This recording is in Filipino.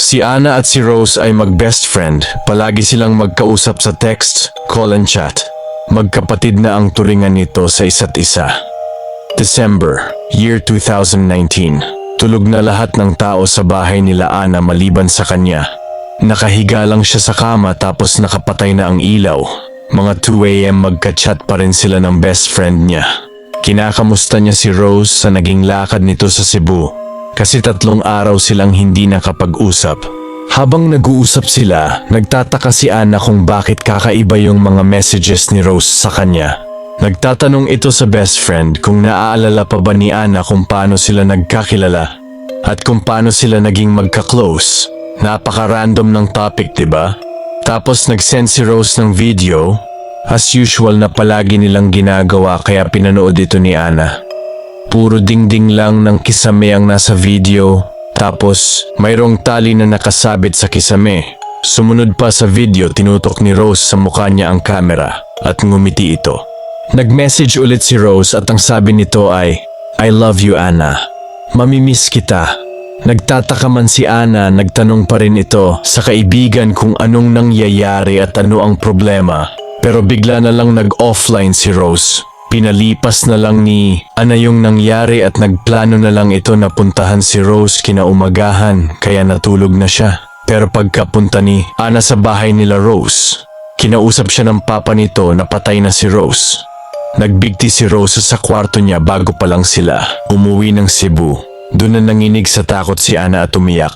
Si Ana at si Rose ay mag-best friend. Palagi silang magkausap sa text, call and chat. Magkapatid na ang turingan nito sa isa't isa. December, year 2019. Tulog na lahat ng tao sa bahay nila Ana maliban sa kanya. Nakahiga lang siya sa kama tapos nakapatay na ang ilaw. Mga 2 AM magka-chat pa rin sila ng best friend niya. Kinakamusta niya si Rose sa naging lakad nito sa Cebu. Kasi 3 araw silang hindi nakapag-usap. Habang nag-uusap sila, nagtataka si Ana kung bakit kakaiba yung mga messages ni Rose sa kanya. Nagtatanong ito sa best friend kung naaalala pa ba ni Ana kung paano sila nagkakilala at kung paano sila naging magka-close. Napaka-random ng topic, diba? Tapos nag-send si Rose ng video. As usual na palagi nilang ginagawa kaya pinanood ito ni Ana. Puro dingding lang ng kisame ang nasa video. Tapos mayroong tali na nakasabit sa kisame. Sumunod pa sa video, tinutok ni Rose sa mukha niya ang camera at ngumiti ito. Nag-message ulit si Rose at ang sabi nito ay, "I love you, Ana. Mamimiss kita." Nagtataka man si Ana, nagtanong pa rin ito sa kaibigan kung anong nangyayari at ano ang problema. Pero bigla na lang nag-offline si Rose. Pinalipas na lang ni Ana yung nangyari at nagplano na lang ito na puntahan si Rose kinaumagahan kaya natulog na siya. Pero pagkapunta ni Ana sa bahay nila Rose, kinausap siya ng papa nito na patay na si Rose. Nagbigti si Rose sa kwarto niya bago pa lang sila umuwi ng Cebu. Doon na nanginig sa takot si Ana at umiyak.